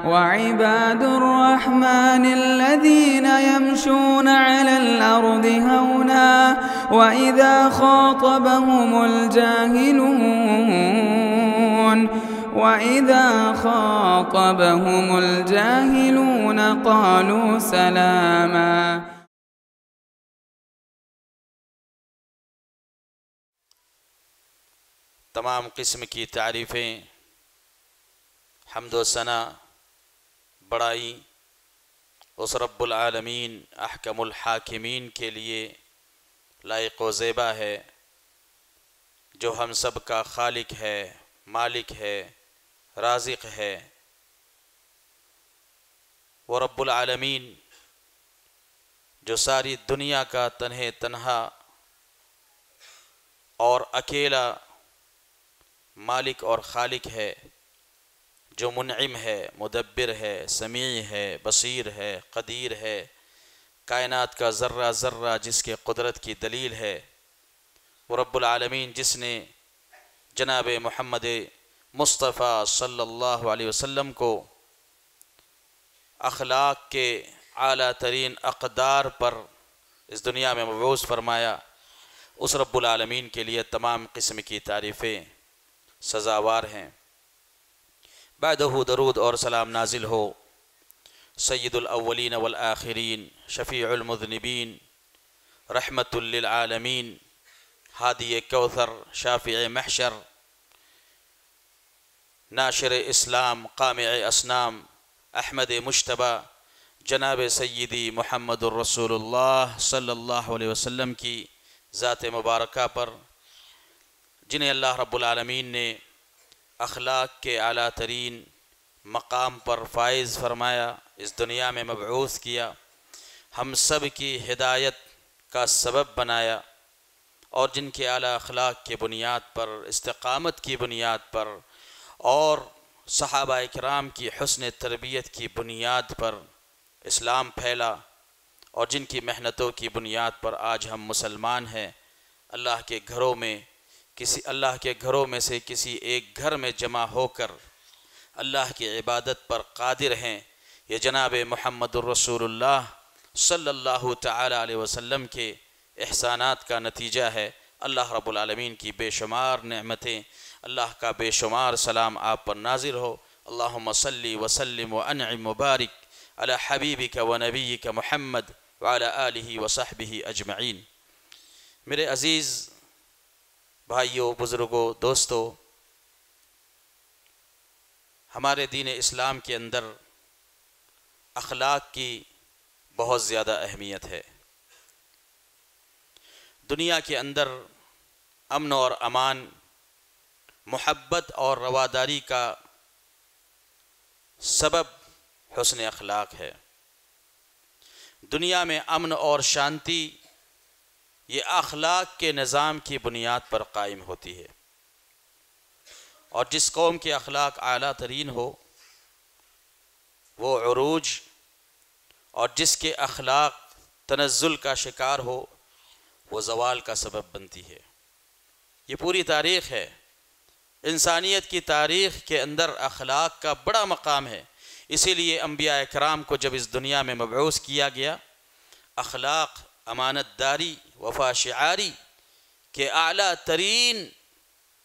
وعباد الرحمن الذين يمشون على الأرض هونا وإذا خاطبهم الجاهلون قالوا سلاما۔ تمام قسم کی تعریفیں، حمد و ثنا، بڑائی اس رب العالمین احکم الحاکمین کے لیے لائق و زیبا ہے، جو ہم سب کا خالق ہے، مالک ہے، رازق ہے۔ وہ رب العالمین جو ساری دنیا کا تنہا اور اکیلا مالک اور خالق ہے، جو منعم ہے، مدبر ہے، سمیع ہے، بصیر ہے، قدیر ہے، کائنات کا ذرہ ذرہ جس کے قدرت کی دلیل ہے۔ وہ رب العالمین جس نے جناب محمد مصطفیٰ صلی اللہ علیہ وسلم کو اخلاق کے اعلیٰ ترین اقدار پر اس دنیا میں مبعوث فرمایا، اس رب العالمین کے لیے تمام قسم کی تعریفیں سزاوار ہیں۔ بعدہ درود اور سلام نازل ہو سید الاولین والآخرین، شفیع المذنبین، رحمت للعالمین، ہادی کوثر، شافع محشر، ناشر اسلام، قامع اسنام، احمد مجتبی، جناب سیدی محمد الرسول اللہ صلی اللہ علیہ وسلم کی ذات مبارکہ پر، جنہیں اللہ رب العالمین نے اخلاق کے اعلیٰ ترین مقام پر فائز فرمایا، اس دنیا میں مبعوث کیا، ہم سب کی ہدایت کا سبب بنایا، اور جن کے اعلیٰ اخلاق کی بنیاد پر، استقامت کی بنیاد پر اور صحابہ کرام کی حسن تربیت کی بنیاد پر اسلام پھیلا، اور جن کی محنتوں کی بنیاد پر آج ہم مسلمان ہیں۔ اللہ کے گھروں میں سے کسی ایک گھر میں جمع ہو کر اللہ کی عبادت پر قادر ہیں، یہ جناب محمد الرسول اللہ صلی اللہ تعالی علیہ وسلم کے احسانات کا نتیجہ ہے۔ اللہ رب العالمین کی بے شمار نعمتیں، اللہ کا بے شمار سلام آپ پر نازل ہو۔ اللہم صلی وسلم وانعم وبارک علی حبیبک ونبیک محمد وعلی آلہ وصحبہ اجمعین۔ میرے عزیز بھائیوں، بزرگوں، دوستوں، ہمارے دین اسلام کے اندر اخلاق کی بہت زیادہ اہمیت ہے۔ دنیا کے اندر امن اور امان، محبت اور رواداری کا سبب حسن اخلاق ہے۔ دنیا میں امن اور شانتی یہ اخلاق کے نظام کی بنیاد پر قائم ہوتی ہے، اور جس قوم کے اخلاق اعلیٰ ترین ہو وہ عروج، اور جس کے اخلاق تنزل کا شکار ہو وہ زوال کا سبب بنتی ہے۔ یہ پوری تاریخ ہے، انسانیت کی تاریخ کے اندر اخلاق کا بڑا مقام ہے۔ اسی لیے انبیاء کرام کو جب اس دنیا میں مبعوث کیا گیا، اخلاق، امانت داری، وفا شعاری کے اعلیٰ ترین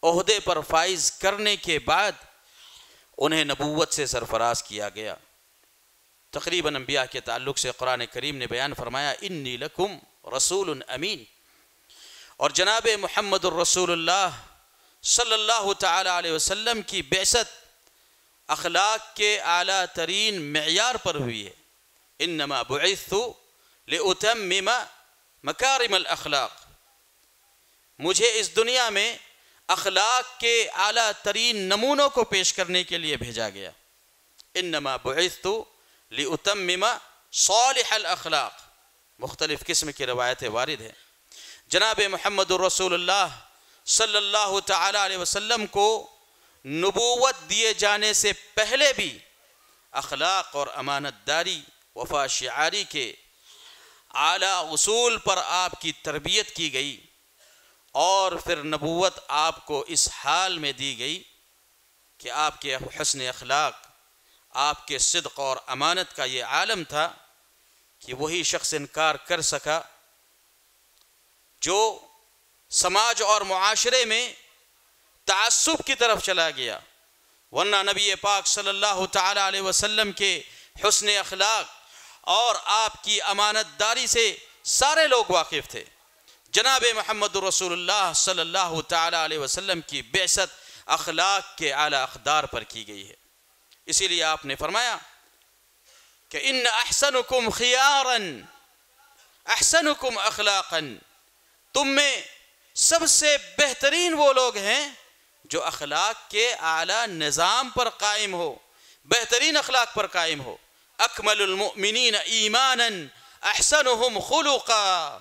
عہدے پر فائز کرنے کے بعد انہیں نبوت سے سرفراز کیا گیا۔ تقریباً انبیاء کے تعلق سے قرآن کریم نے بیان فرمایا، انی لکم رسول امین، اور جناب محمد الرسول اللہ صلی اللہ تعالی علیہ وسلم کی بعثت اخلاق کے اعلیٰ ترین معیار پر ہوئی ہے۔ انما بعثت لأتمم مکارم الاخلاق، مجھے اس دنیا میں اخلاق کے اعلیٰ ترین نمونوں کو پیش کرنے کے لیے بھیجا گیا۔ انما بعثت لأتمم صالح الاخلاق، مختلف قسم کی روایتیں وارد ہیں۔ جناب محمد الرسول اللہ صلی اللہ تعالی علیہ وسلم کو نبوت دیے جانے سے پہلے بھی اخلاق اور امانت داری، وفا شعاری کے اعلیٰ اصول پر آپ کی تربیت کی گئی، اور پھر نبوت آپ کو اس حال میں دی گئی کہ آپ کے حسن اخلاق، آپ کے صدق اور امانت کا یہ عالم تھا کہ وہی شخص انکار کر سکا جو سماج اور معاشرے میں تعصب کی طرف چلا گیا، ورنہ نبی پاک صلی اللہ تعالی علیہ وسلم کے حسن اخلاق اور آپ کی امانت داری سے سارے لوگ واقف تھے۔ جناب محمد رسول اللہ صلی اللہ تعالی علیہ وسلم کی بعثت اخلاق کے اعلیٰ اقدار پر کی گئی ہے، اسی لیے آپ نے فرمایا کہ ان احسنکم خیارا احسنکم اخلاقا، تم میں سب سے بہترین وہ لوگ ہیں جو اخلاق کے اعلیٰ نظام پر قائم ہو، بہترین اخلاق پر قائم ہو۔ اکمل المؤمنین ایمانا احسنہم خلقا،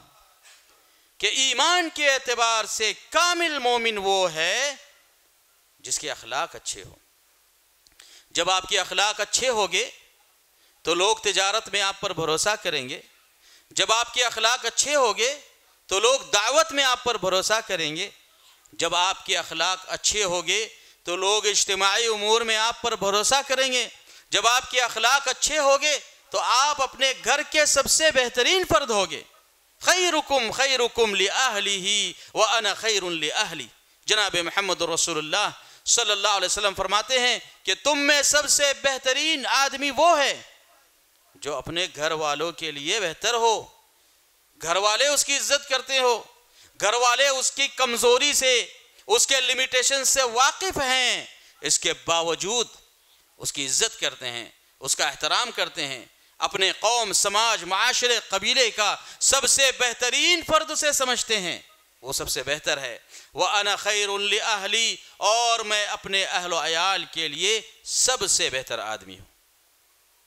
کہ ایمان کے اعتبار سے کامل مومن وہ ہے جس کے اخلاق اچھے ہو۔ جب آپ کے اخلاق اچھے ہوگے تو لوگ تجارت میں آپ پر بھروسہ کریں گے، جب آپ کے اخلاق اچھے ہوگے تو لوگ دعوت میں آپ پر بھروسہ کریں گے، جب آپ کے اخلاق اچھے ہوگے تو لوگ اجتماعی امور میں آپ پر بھروسہ کریں گے، جب آپ کے اخلاق اچھے ہوگے تو آپ اپنے گھر کے سب سے بہترین فرد ہوگے۔ خیرکم خیرکم لأہلہ وأنا خیر لأہلی، جناب محمد رسول اللہ صلی اللہ علیہ وسلم فرماتے ہیں کہ تم میں سب سے بہترین آدمی وہ ہے جو اپنے گھر والوں کے لیے بہتر ہو، گھر والے اس کی عزت کرتے ہو، گھر والے اس کی کمزوری سے، اس کے لمیٹیشن سے واقف ہیں، اس کے باوجود اس کی عزت کرتے ہیں، اس کا احترام کرتے ہیں، اپنے قوم، سماج، معاشرے، قبیلے کا سب سے بہترین فرد اسے سمجھتے ہیں، وہ سب سے بہتر ہے۔ وَأَنَا خَيْرٌ لِأَهْلِي، اور میں اپنے اہل و عیال کے لیے سب سے بہتر آدمی ہوں۔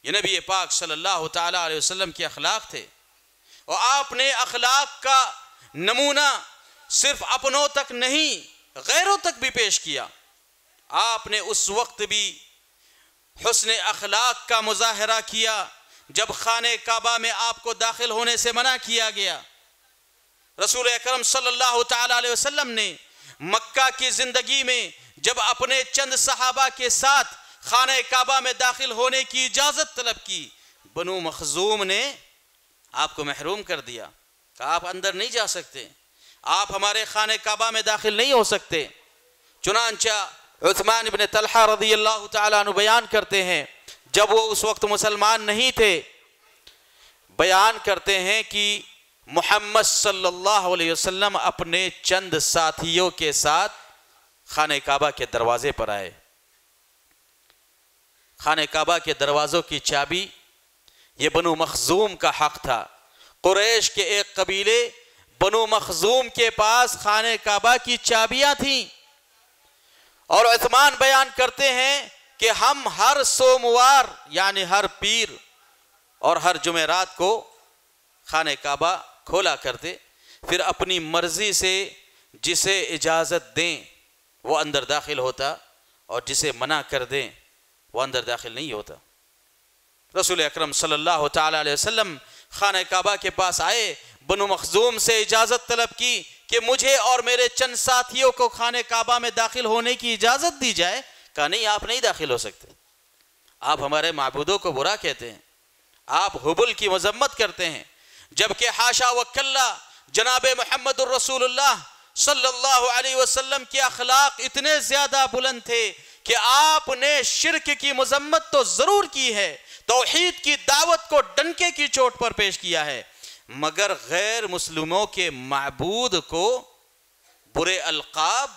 یہ نبی پاک صلی اللہ تعالیٰ علیہ وسلم کے اخلاق تھے، اور آپ نے اخلاق کا نمونہ صرف اپنوں تک نہیں غیروں تک بھی پیش کیا۔ آپ نے اس وقت بھی حسن اخلاق کا مظاہرہ کیا جب خانہ کعبہ میں آپ کو داخل ہونے سے منع کیا گیا۔ رسول اکرم صلی اللہ تعالی علیہ وسلم نے مکہ کی زندگی میں جب اپنے چند صحابہ کے ساتھ خانہ کعبہ میں داخل ہونے کی اجازت طلب کی، بنو مخزوم نے آپ کو محروم کر دیا، کہا آپ اندر نہیں جا سکتے، آپ ہمارے خانہ کعبہ میں داخل نہیں ہو سکتے۔ چنانچہ عثمان بن طلحہ رضی اللہ تعالیٰ عنہ بیان کرتے ہیں، جب وہ اس وقت مسلمان نہیں تھے، بیان کرتے ہیں کہ محمد صلی اللہ علیہ وسلم اپنے چند ساتھیوں کے ساتھ خانہ کعبہ کے دروازے پر آئے۔ خانہ کعبہ کے دروازوں کی چابی یہ بنو مخزوم کا حق تھا۔ قریش کے ایک قبیلے بنو مخزوم کے پاس خانہ کعبہ کی چابیاں تھیں، اور عثمان بیان کرتے ہیں کہ ہم ہر سوموار یعنی ہر پیر اور ہر جمعرات کو خانہ کعبہ کھولا کرتے، پھر اپنی مرضی سے جسے اجازت دیں وہ اندر داخل ہوتا، اور جسے منع کر دیں وہ اندر داخل نہیں ہوتا۔ رسول اکرم صلی اللہ تعالی علیہ وسلم خانہ کعبہ کے پاس آئے، بنو مخزوم سے اجازت طلب کی کہ مجھے اور میرے چند ساتھیوں کو خانہ کعبہ میں داخل ہونے کی اجازت دی جائے۔ کہا نہیں، آپ نہیں داخل ہو سکتے، آپ ہمارے معبودوں کو برا کہتے ہیں، آپ حبل کی مذمت کرتے ہیں، جبکہ حاشا وکلا جناب محمد الرسول اللہ صلی اللہ علیہ وسلم کے اخلاق اتنے زیادہ بلند تھے کہ آپ نے شرک کی مذمت تو ضرور کی ہے، توحید کی دعوت کو ڈنکے کی چوٹ پر پیش کیا ہے، مگر غیر مسلموں کے معبود کو برے القاب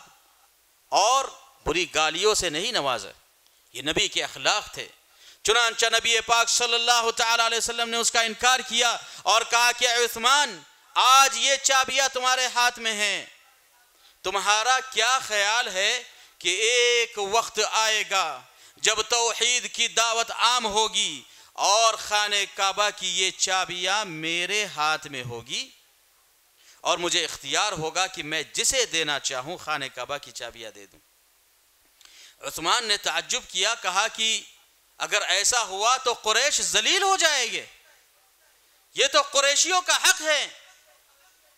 اور بری گالیوں سے نہیں نوازا۔ یہ نبی کے اخلاق تھے۔ چنانچہ نبی پاک صلی اللہ تعالی علیہ وسلم نے اس کا انکار کیا اور کہا کہ عثمان، آج یہ چابیاں تمہارے ہاتھ میں ہیں، تمہارا کیا خیال ہے کہ ایک وقت آئے گا جب توحید کی دعوت عام ہوگی اور خانہ کعبہ کی یہ چابیاں میرے ہاتھ میں ہوگی، اور مجھے اختیار ہوگا کہ میں جسے دینا چاہوں خانہ کعبہ کی چابیاں دے دوں۔ عثمان نے تعجب کیا، کہا کہ اگر ایسا ہوا تو قریش ذلیل ہو جائے گے، یہ تو قریشیوں کا حق ہے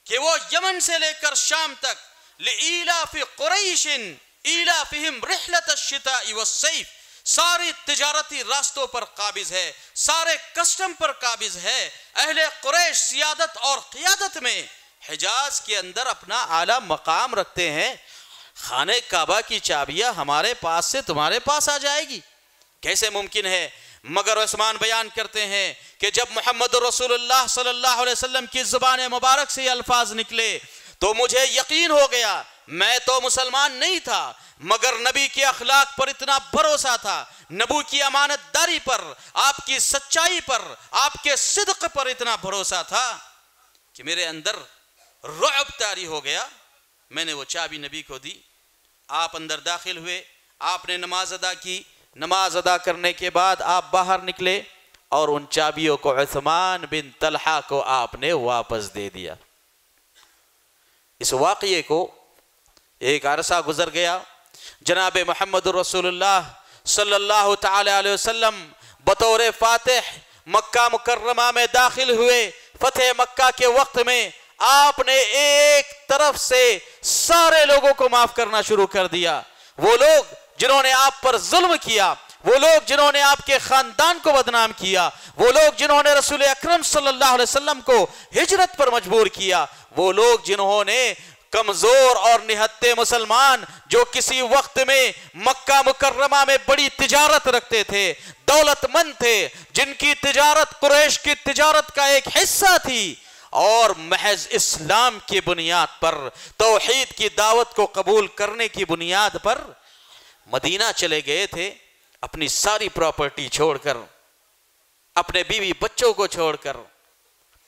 کہ وہ یمن سے لے کر شام تک لإیلاف قریش ایلافہم رحلۃ الشتاء والصیف، ساری تجارتی راستوں پر قابض ہے، سارے کسٹم پر قابض ہے۔ اہل قریش سیادت اور قیادت میں حجاز کے اندر اپنا اعلیٰ مقام رکھتے ہیں۔ خانہ کعبہ کی چابیاں ہمارے پاس سے تمہارے پاس آ جائے گی، کیسے ممکن ہے؟ مگر عثمان بیان کرتے ہیں کہ جب محمد رسول اللہ صلی اللہ علیہ وسلم کی زبان مبارک سے یہ الفاظ نکلے تو مجھے یقین ہو گیا۔ میں تو مسلمان نہیں تھا مگر نبی کے اخلاق پر اتنا بھروسہ تھا، نبی کی امانت داری پر، آپ کی سچائی پر، آپ کے صدق پر اتنا بھروسہ تھا کہ میرے اندر رعب طاری ہو گیا۔ میں نے وہ چابی نبی کو دی، آپ اندر داخل ہوئے، آپ نے نماز ادا کی، نماز ادا کرنے کے بعد آپ باہر نکلے اور ان چابیوں کو عثمان بن طلحہ کو آپ نے واپس دے دیا۔ اس واقعے کو ایک عرصہ گزر گیا، جناب محمد رسول اللہ صلی اللہ تعالی علیہ وسلم بطور فاتح مکہ مکرمہ میں داخل ہوئے۔ فتح مکہ کے وقت میں آپ نے ایک طرف سے سارے لوگوں کو معاف کرنا شروع کر دیا۔ وہ لوگ جنہوں نے آپ پر ظلم کیا، وہ لوگ جنہوں نے آپ کے خاندان کو بدنام کیا، وہ لوگ جنہوں نے رسول اکرم صلی اللہ علیہ وسلم کو ہجرت پر مجبور کیا، وہ لوگ جنہوں نے کمزور اور نہتے مسلمان جو کسی وقت میں مکہ مکرمہ میں بڑی تجارت رکھتے تھے، دولت مند تھے، جن کی تجارت قریش کی تجارت کا ایک حصہ تھی اور محض اسلام کی بنیاد پر، توحید کی دعوت کو قبول کرنے کی بنیاد پر مدینہ چلے گئے تھے، اپنی ساری پراپرٹی چھوڑ کر، اپنے بیوی بچوں کو چھوڑ کر،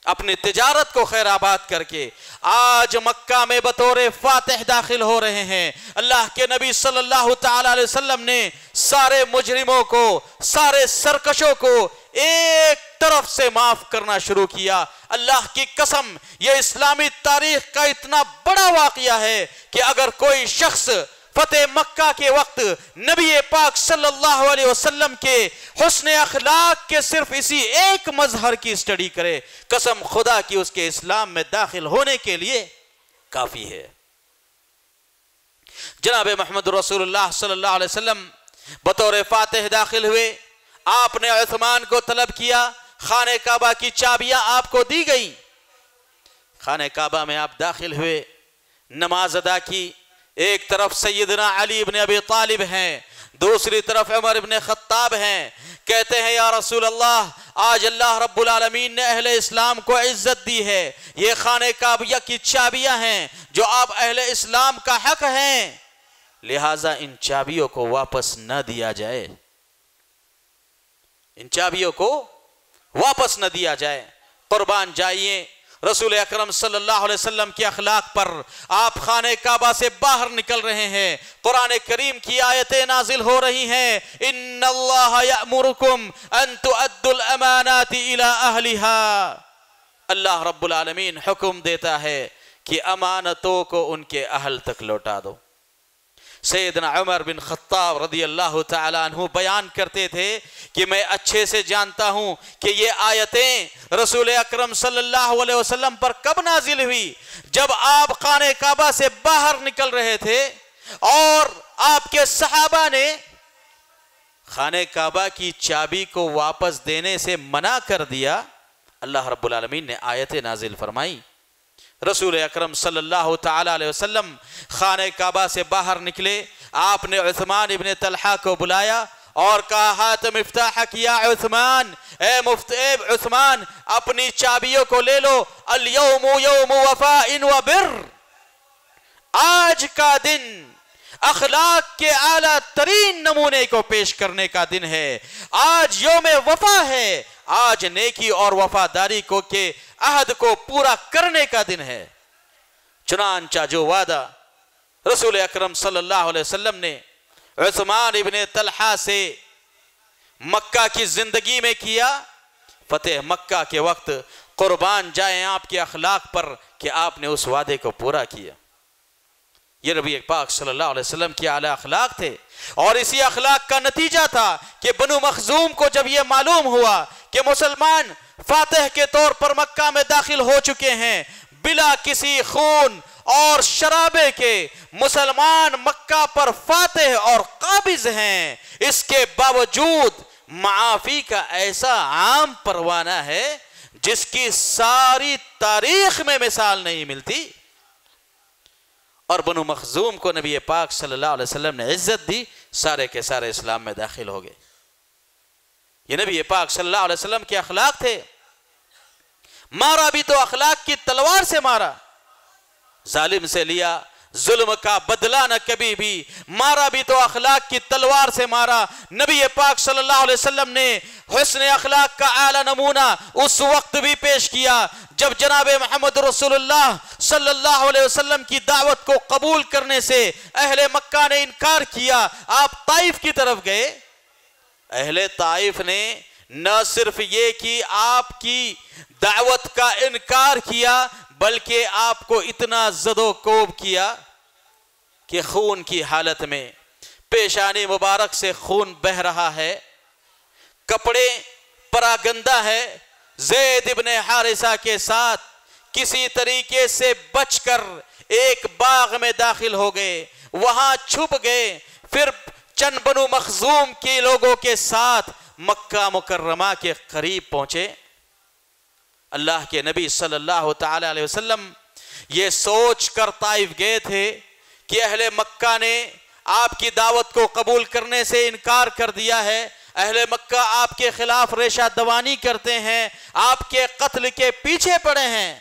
اپنی تجارت کو خیر آباد کر کے آج مکہ میں بطور فاتح داخل ہو رہے ہیں۔ اللہ کے نبی صلی اللہ تعالی علیہ وسلم نے سارے مجرموں کو، سارے سرکشوں کو ایک طرف سے معاف کرنا شروع کیا۔ اللہ کی قسم یہ اسلامی تاریخ کا اتنا بڑا واقعہ ہے کہ اگر کوئی شخص فتح مکہ کے وقت نبی پاک صلی اللہ علیہ وسلم کے حسن اخلاق کے صرف اسی ایک مظہر کی اسٹڈی کرے، قسم خدا کی اس کے اسلام میں داخل ہونے کے لیے کافی ہے۔ جناب محمد رسول اللہ صلی اللہ علیہ وسلم بطور فاتح داخل ہوئے، آپ نے عثمان کو طلب کیا، خانہ کعبہ کی چابیاں آپ کو دی گئی۔ خانہ کعبہ میں آپ داخل ہوئے، نماز ادا کی۔ ایک طرف سیدنا علی بن ابی طالب ہیں، دوسری طرف عمر بن خطاب ہیں۔ کہتے ہیں یا رسول اللہ، آج اللہ رب العالمین نے اہل اسلام کو عزت دی ہے، یہ خانہ کعبہ کی چابیاں ہیں جو آپ اہل اسلام کا حق ہیں، لہٰذا ان چابیوں کو واپس نہ دیا جائے، ان چابیوں کو واپس نہ دیا جائے۔ قربان جائیے رسول اکرم صلی اللہ علیہ وسلم کے اخلاق پر۔ آپ خانہ کعبہ سے باہر نکل رہے ہیں، قرآن کریم کی آیتیں نازل ہو رہی ہیں، ان اللہ یأمرکم ان تؤدوا الامانات الی اہلہا۔ اللہ رب العالمین حکم دیتا ہے کہ امانتوں کو ان کے اہل تک لوٹا دو۔ سیدنا عمر بن خطاب رضی اللہ تعالیٰ عنہ بیان کرتے تھے کہ میں اچھے سے جانتا ہوں کہ یہ آیتیں رسول اکرم صلی اللہ علیہ وسلم پر کب نازل ہوئی؟ جب آپ خانہ کعبہ سے باہر نکل رہے تھے اور آپ کے صحابہ نے خانہ کعبہ کی چابی کو واپس دینے سے منع کر دیا، اللہ رب العالمین نے آیتیں نازل فرمائی۔ رسول اکرم صلی اللہ تعالی علیہ وسلم خانہ کعبہ سے باہر نکلے، آپ نے عثمان ابن طلحہ کو بلایا اور کہا ہاتھ مفتاح کیا عثمان، اے عثمان اپنی چابیوں کو لے لو، الیوم یوم وفاء و بر، آج کا دن اخلاق کے اعلیٰ ترین نمونے کو پیش کرنے کا دن ہے، آج یوم وفا ہے، آج نیکی اور وفاداری کو کے عہد کو پورا کرنے کا دن ہے۔ چنانچہ جو وعدہ رسول اکرم صلی اللہ علیہ وسلم نے عثمان ابن طلحہ سے مکہ کی زندگی میں کیا، فتح مکہ کے وقت قربان جائیں آپ کے اخلاق پر کہ آپ نے اس وعدے کو پورا کیا۔ یہ نبی پاک صلی اللہ علیہ وسلم کی اعلیٰ اخلاق تھے، اور اسی اخلاق کا نتیجہ تھا کہ بنو مخزوم کو جب یہ معلوم ہوا کہ مسلمان فاتح کے طور پر مکہ میں داخل ہو چکے ہیں، بلا کسی خون اور شرابے کے مسلمان مکہ پر فاتح اور قابض ہیں، اس کے باوجود معافی کا ایسا عام پروانہ ہے جس کی ساری تاریخ میں مثال نہیں ملتی. اور بنو مخزوم کو نبی پاک صلی اللہ علیہ وسلم نے عزت دی، سارے کے سارے اسلام میں داخل ہو گئے. یہ نبی پاک صلی اللہ علیہ وسلم کے اخلاق تھے. مارا بھی تو اخلاق کی تلوار سے مارا، ظالم سے لیا ظلم کا بدلہ نہ کبھی بھی، مارا بھی تو اخلاق کی تلوار سے مارا. نبی پاک صلی اللہ علیہ وسلم نے حسن اخلاق کا اعلیٰ نمونہ اس وقت بھی پیش کیا جب جناب محمد رسول اللہ صلی اللہ علیہ وسلم کی دعوت کو قبول کرنے سے اہل مکہ نے انکار کیا. آپ طائف کی طرف گئے، اہل طائف نے نہ صرف یہ کہ آپ کی دعوت کا انکار کیا بلکہ آپ کو اتنا زد و کوب کیا کہ خون کی حالت میں پیشانی مبارک سے خون بہہ رہا ہے، کپڑے پراگندہ ہے. زید ابن حارثہ کے ساتھ کسی طریقے سے بچ کر ایک باغ میں داخل ہو گئے، وہاں چھپ گئے. پھر چند بنو مخزوم کے لوگوں کے ساتھ مکہ مکرمہ کے قریب پہنچے. اللہ کے نبی صلی اللہ تعالی علیہ وسلم یہ سوچ کر طائف گئے تھے کہ اہل مکہ نے آپ کی دعوت کو قبول کرنے سے انکار کر دیا ہے، اہل مکہ آپ کے خلاف ریشہ دوانی کرتے ہیں، آپ کے قتل کے پیچھے پڑے ہیں.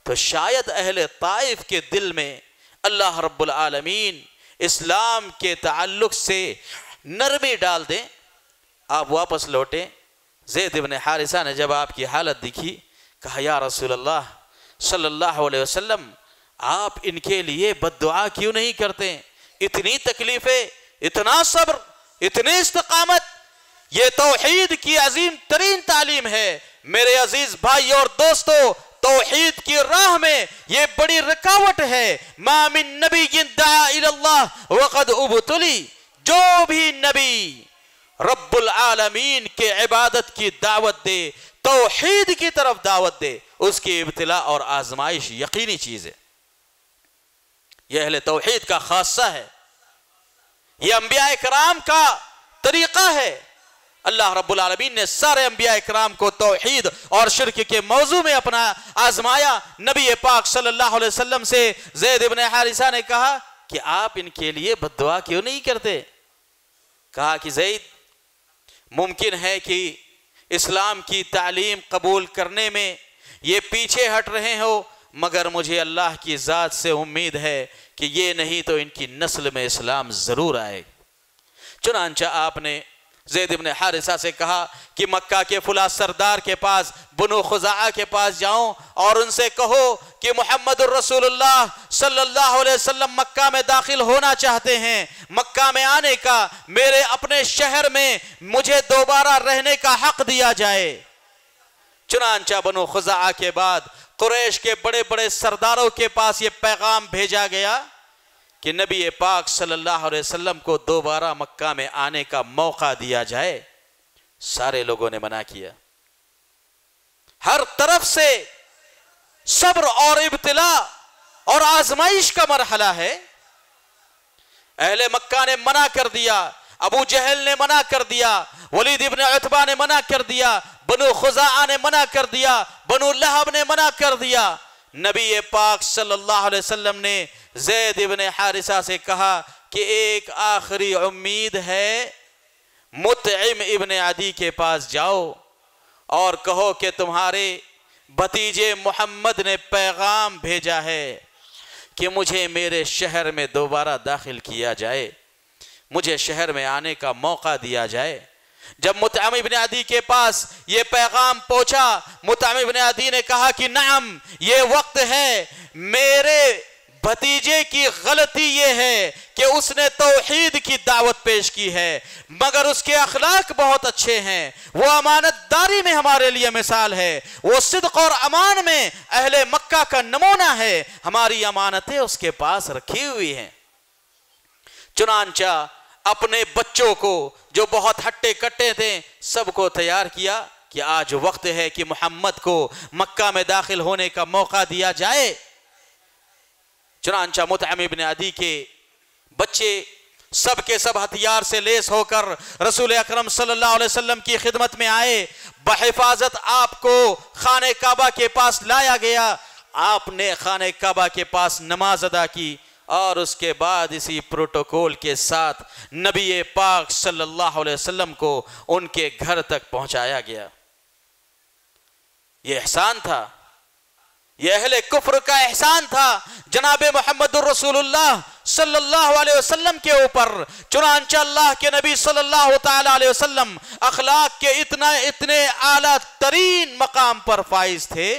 تو شاید اہل طائف کے دل میں اللہ رب العالمین اسلام کے تعلق سے نرمی ڈال دیں، آپ واپس لوٹیں. زید بن حارثہ نے جب آپ کی حالت دیکھی کہا یا رسول اللہ صلی اللہ علیہ وسلم، آپ ان کے لیے بد دعا کیوں نہیں کرتے؟ اتنی تکلیفیں، اتنا صبر، اتنی استقامت، یہ توحید کی عظیم ترین تعلیم ہے. میرے عزیز بھائی اور دوستو، توحید کی راہ میں یہ بڑی رکاوٹ ہے. ما من نبی دعا الی اللہ وقد ابتلی، جو بھی نبی رب العالمین کے عبادت کی دعوت دے، توحید کی طرف دعوت دے، اس کی ابتلا اور آزمائش یقینی چیز ہے. یہ اہل توحید کا خاصہ ہے، یہ انبیاء کرام کا طریقہ ہے. اللہ رب العالمین نے سارے انبیاء کرام کو توحید اور شرک کے موضوع میں اپنا آزمایا. نبی پاک صلی اللہ علیہ وسلم سے زید ابن حارثہ نے کہا کہ آپ ان کے لیے بد دعا کیوں نہیں کرتے؟ کہا کہ زید، ممکن ہے کہ اسلام کی تعلیم قبول کرنے میں یہ پیچھے ہٹ رہے ہو، مگر مجھے اللہ کی ذات سے امید ہے کہ یہ نہیں تو ان کی نسل میں اسلام ضرور آئے. چنانچہ آپ نے زید بن حارثہ سے کہا کہ مکہ کے فلاں سردار کے پاس، بنو خزاعہ کے پاس جاؤں اور ان سے کہو کہ محمد الرسول اللہ صلی اللہ علیہ وسلم مکہ میں داخل ہونا چاہتے ہیں، مکہ میں آنے کا، میرے اپنے شہر میں مجھے دوبارہ رہنے کا حق دیا جائے. چنانچہ بنو خزاعہ کے بعد قریش کے بڑے بڑے سرداروں کے پاس یہ پیغام بھیجا گیا کہ نبی پاک صلی اللہ علیہ وسلم کو دوبارہ مکہ میں آنے کا موقع دیا جائے. سارے لوگوں نے منع کیا. ہر طرف سے صبر اور ابتلا اور آزمائش کا مرحلہ ہے. اہل مکہ نے منع کر دیا، ابو جہل نے منع کر دیا، ولید ابن عتبہ نے منع کر دیا، بنو خزاعہ نے منع کر دیا، بنو لہب نے منع کر دیا. نبی پاک صلی اللہ علیہ وسلم نے زید ابن حارثہ سے کہا کہ ایک آخری امید ہے، مطعم ابن عدی کے پاس جاؤ اور کہو کہ تمہارے بھتیجے محمد نے پیغام بھیجا ہے کہ مجھے میرے شہر میں دوبارہ داخل کیا جائے، مجھے شہر میں آنے کا موقع دیا جائے. جب مطعم ابن عدی کے پاس یہ پیغام پہنچا، مطعم ابن عدی نے کہا کہ نعم، یہ وقت ہے. میرے بھتیجے کی غلطی یہ ہے کہ اس نے توحید کی دعوت پیش کی ہے، مگر اس کے اخلاق بہت اچھے ہیں، وہ امانت داری میں ہمارے لیے مثال ہے، وہ صدق اور امان میں اہل مکہ کا نمونہ ہے، ہماری امانتیں اس کے پاس رکھی ہوئی ہیں. چنانچہ اپنے بچوں کو جو بہت ہٹے کٹے تھے سب کو تیار کیا کہ آج وقت ہے کہ محمد کو مکہ میں داخل ہونے کا موقع دیا جائے. چنانچہ مطعم ابن عدی کے بچے سب کے سب ہتھیار سے لیس ہو کر رسول اکرم صلی اللہ علیہ وسلم کی خدمت میں آئے. بحفاظت آپ کو خانہ کعبہ کے پاس لایا گیا. آپ نے خانہ کعبہ کے پاس نماز ادا کی اور اس کے بعد اسی پروٹوکول کے ساتھ نبی پاک صلی اللہ علیہ وسلم کو ان کے گھر تک پہنچایا گیا. یہ احسان تھا, یہ اہل کفر کا احسان تھا جناب محمد الرسول اللہ صلی اللہ علیہ وسلم کے اوپر. چنانچہ اللہ کے نبی صلی اللہ تعالی علیہ وسلم اخلاق کے اتنے اعلیٰ ترین مقام پر فائز تھے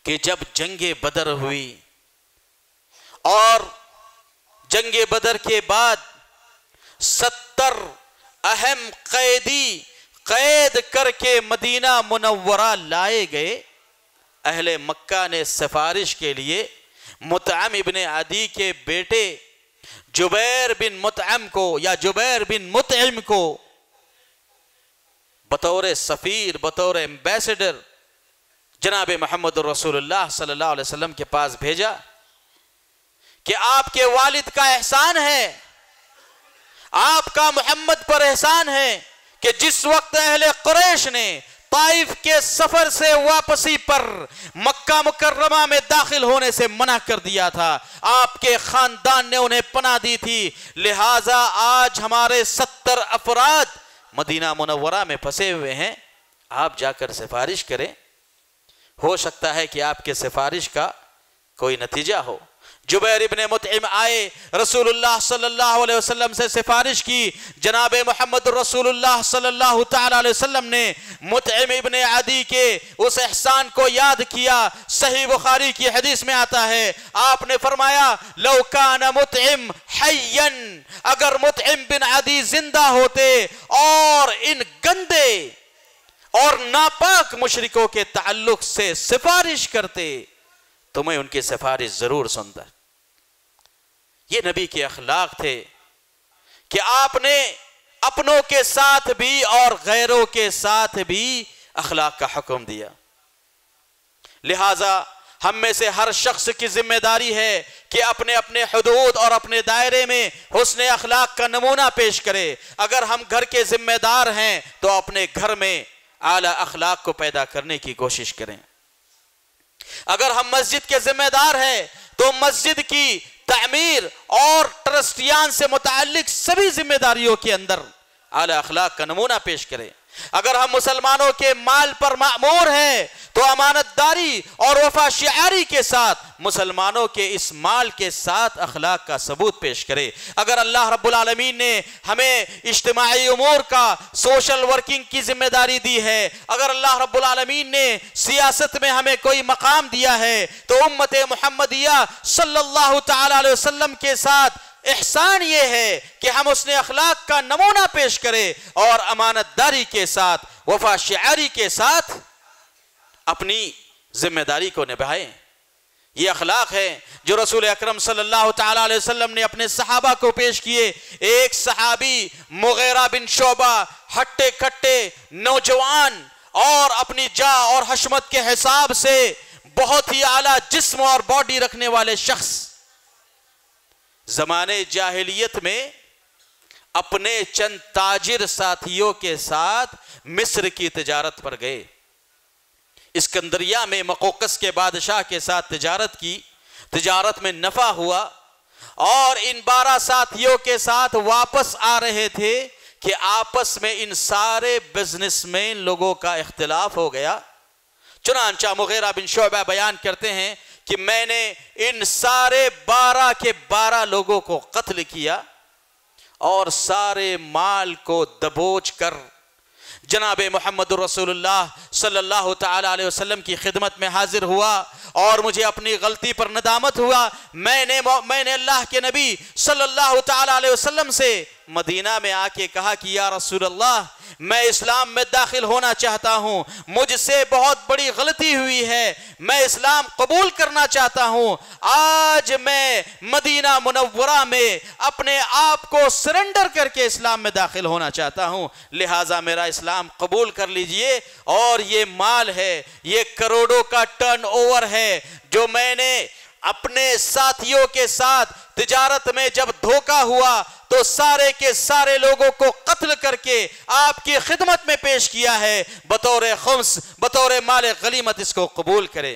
کہ جب جنگ بدر ہوئی اور جنگ بدر کے بعد 70 اہم قیدی قید کر کے مدینہ منورہ لائے گئے, اہل مکہ نے سفارش کے لیے مطعم ابن عدی کے بیٹے جبیر بن مطعم کو یا جبیر بن مطعم کو بطور سفیر, بطور ایمبیسڈر جناب محمد رسول اللہ صلی اللہ علیہ وسلم کے پاس بھیجا کہ آپ کے والد کا احسان ہے, آپ کا محمد پر احسان ہے کہ جس وقت اہل قریش نے طائف کے سفر سے واپسی پر مکہ مکرمہ میں داخل ہونے سے منع کر دیا تھا, آپ کے خاندان نے انہیں پناہ دی تھی, لہٰذا آج ہمارے 70 افراد مدینہ منورہ میں پھنسے ہوئے ہیں, آپ جا کر سفارش کریں, ہو سکتا ہے کہ آپ کے سفارش کا کوئی نتیجہ ہو. جبیر ابن مطعم آئے, رسول اللہ صلی اللہ علیہ وسلم سے سفارش کی. جناب محمد رسول اللہ صلی اللہ تعالی علیہ وسلم نے مطعم ابن عدی کے اس احسان کو یاد کیا. صحیح بخاری کی حدیث میں آتا ہے, آپ نے فرمایا لو کان مطعم حیا, اگر مطعم بن عدی زندہ ہوتے اور ان گندے اور ناپاک مشرکوں کے تعلق سے سفارش کرتے تو میں ان کی سفارش ضرور سنتا. یہ نبی کے اخلاق تھے کہ آپ نے اپنوں کے ساتھ بھی اور غیروں کے ساتھ بھی اخلاق کا حکم دیا. لہٰذا ہم میں سے ہر شخص کی ذمہ داری ہے کہ اپنے اپنے حدود اور اپنے دائرے میں حسن اخلاق کا نمونہ پیش کرے. اگر ہم گھر کے ذمہ دار ہیں تو اپنے گھر میں اعلیٰ اخلاق کو پیدا کرنے کی کوشش کریں. اگر ہم مسجد کے ذمہ دار ہیں تو مسجد کی تعمیر اور ٹرسٹیان سے متعلق سبھی ذمہ داریوں کے اندر اعلیٰ اخلاق کا نمونہ پیش کریں. اگر ہم مسلمانوں کے مال پر مأمور ہیں تو امانت داری اور وفا شعاری کے ساتھ مسلمانوں کے اس مال کے ساتھ اخلاق کا ثبوت پیش کرے. اگر اللہ رب العالمین نے ہمیں اجتماعی امور کا سوشل ورکنگ کی ذمہ داری دی ہے, اگر اللہ رب العالمین نے سیاست میں ہمیں کوئی مقام دیا ہے تو امت محمدیہ صلی اللہ تعالی علیہ وسلم کے ساتھ احسان یہ ہے کہ ہم اس نے اخلاق کا نمونہ پیش کرے اور امانت داری کے ساتھ وفا شعاری کے ساتھ اپنی ذمہ داری کو نبھائیں. یہ اخلاق ہے جو رسول اکرم صلی اللہ تعالی علیہ وسلم نے اپنے صحابہ کو پیش کیے. ایک صحابی مغیرہ بن شعبہ, ہٹے کٹے نوجوان اور اپنی جاہ اور حشمت کے حساب سے بہت ہی اعلیٰ جسم اور باڈی رکھنے والے شخص, زمانے جاہلیت میں اپنے چند تاجر ساتھیوں کے ساتھ مصر کی تجارت پر گئے. اسکندریہ میں مقوقس کے بادشاہ کے ساتھ تجارت کی, تجارت میں نفع ہوا اور ان 12 ساتھیوں کے ساتھ واپس آ رہے تھے کہ آپس میں ان سارے بزنس میں لوگوں کا اختلاف ہو گیا. چنانچہ مغیرہ بن شعبہ بیان کرتے ہیں کہ میں نے ان سارے 12 کے 12 لوگوں کو قتل کیا اور سارے مال کو دبوچ کر جناب محمد رسول اللہ صلی اللہ تعالی علیہ وسلم کی خدمت میں حاضر ہوا اور مجھے اپنی غلطی پر ندامت ہوا. میں نے اللہ کے نبی صلی اللہ تعالی علیہ وسلم سے مدینہ میں آ کے کہا کہ یا رسول اللہ, میں اسلام میں داخل ہونا چاہتا ہوں, مجھ سے بہت بڑی غلطی ہوئی ہے, میں اسلام قبول کرنا چاہتا ہوں. آج میں مدینہ منورہ میں اپنے آپ کو سرنڈر کر کے اسلام میں داخل ہونا چاہتا ہوں, لہٰذا میرا اسلام قبول کر لیجئے. اور یہ مال ہے, یہ کروڑوں کا ٹرن اوور ہے جو میں نے اپنے ساتھیوں کے ساتھ تجارت میں جب دھوکہ ہوا تو سارے کے سارے لوگوں کو قتل کر کے آپ کی خدمت میں پیش کیا ہے بطور خمس، بطور مال غنیمت، اس کو قبول کریں۔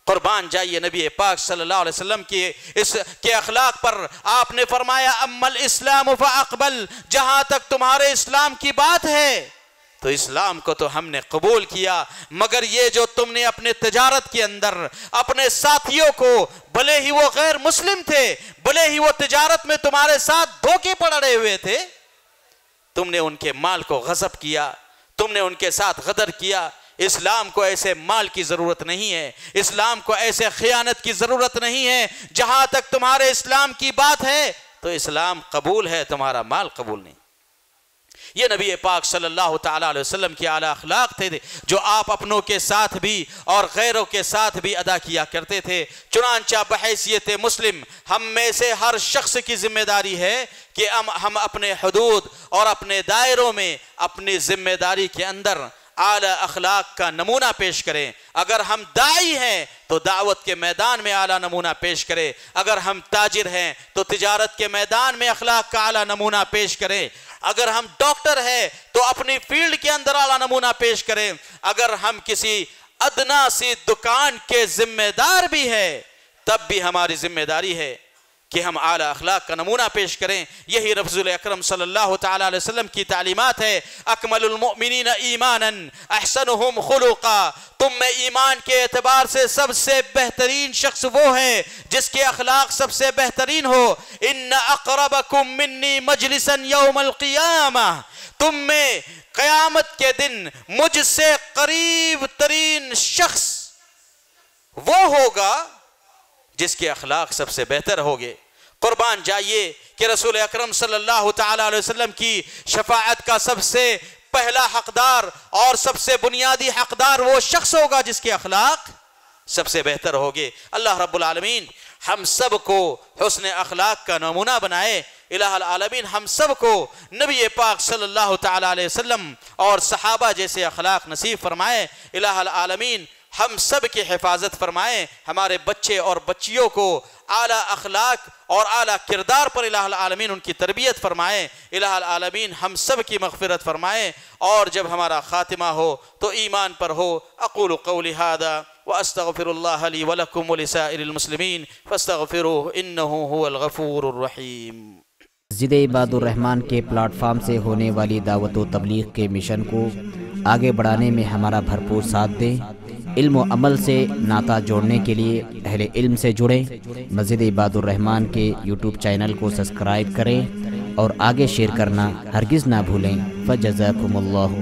قربان جائیے نبی پاک صلی اللہ علیہ وسلم کے اخلاق پر۔ آپ نے فرمایا اما الاسلام فاقبل، جہاں تک تمہارے اسلام کی بات ہے تو اسلام کو تو ہم نے قبول کیا، مگر یہ جو تم نے اپنے تجارت کے اندر اپنے ساتھیوں کو، بھلے ہی وہ غیر مسلم تھے، بھلے ہی وہ تجارت میں تمہارے ساتھ دھوکے پڑے ہوئے تھے، تم نے ان کے مال کو غصب کیا، تم نے ان کے ساتھ غدر کیا۔ اسلام کو ایسے مال کی ضرورت نہیں ہے، اسلام کو ایسے خیانت کی ضرورت نہیں ہے۔ جہاں تک تمہارے اسلام کی بات ہے تو اسلام قبول ہے، تمہارا مال قبول نہیں۔ یہ نبی پاک صلی اللہ تعالیٰ علیہ وسلم کی اعلیٰ اخلاق تھے جو آپ اپنوں کے ساتھ بھی اور غیروں کے ساتھ بھی ادا کیا کرتے تھے۔ چنانچہ بحیثیت مسلم ہم میں سے ہر شخص کی ذمہ داری ہے کہ ہم اپنے حدود اور اپنے دائروں میں اپنی ذمہ داری کے اندر اعلیٰ اخلاق کا نمونہ پیش کریں۔ اگر ہم داعی ہیں تو دعوت کے میدان میں اعلیٰ نمونہ پیش کریں، اگر ہم تاجر ہیں تو تجارت کے میدان میں اخلاق کا اعلیٰ نمونہ پیش کریں، اگر ہم ڈاکٹر ہیں تو اپنی فیلڈ کے اندر اعلیٰ نمونہ پیش کریں، اگر ہم کسی ادنا سی دکان کے ذمہ دار بھی ہیں تب بھی ہماری ذمہ داری ہے کہ ہم اعلیٰ اخلاق کا نمونہ پیش کریں۔ یہی رسول اکرم صلی اللہ تعالیٰ علیہ وسلم کی تعلیمات ہے۔ اکمل المؤمنین ایمانا احسنہم خلقا، تم میں ایمان کے اعتبار سے سب سے بہترین شخص وہ ہے جس کے اخلاق سب سے بہترین ہو۔ ان اقربکم منی مجلسا یوم القیامہ، تم میں قیامت کے دن مجھ سے قریب ترین شخص وہ ہوگا جس کے اخلاق سب سے بہتر ہوگے۔ قربان جائیے کہ رسول اکرم صلی اللہ تعالیٰ علیہ وسلم کی شفاعت کا سب سے پہلا حقدار اور سب سے بنیادی حقدار وہ شخص ہوگا جس کے اخلاق سب سے بہتر ہوگے۔ اللہ رب العالمین ہم سب کو حسن اخلاق کا نمونہ بنائے۔ الہ العالمین ہم سب کو نبی پاک صلی اللہ تعالیٰ علیہ وسلم اور صحابہ جیسے اخلاق نصیب فرمائے۔ الہ العالمین ہم سب کی حفاظت فرمائیں، ہمارے بچے اور بچیوں کو اعلیٰ اخلاق اور اعلیٰ کردار پر الہ العالمین ان کی تربیت فرمائیں۔ الہ العالمین ہم سب کی مغفرت فرمائیں، اور جب ہمارا خاتمہ ہو تو ایمان پر ہو۔ اقول قولی ھذا واستغفر اللہ لی ولکم ولسائر المسلمین فاستغفروہ انہ هو الغفور الرحیم۔ مسجد عباد الرحمن کے پلیٹ فارم سے ہونے والی دعوت و تبلیغ کے مشن کو آگے بڑھانے میں ہمارا بھرپور ساتھ دیں۔ علم و عمل سے ناطہ جوڑنے کے لیے اہل علم سے جڑیں۔ مسجد عباد الرحمن کے یوٹیوب چینل کو سبسکرائب کریں اور آگے شیئر کرنا ہرگز نہ بھولیں۔ فجزاکم اللہ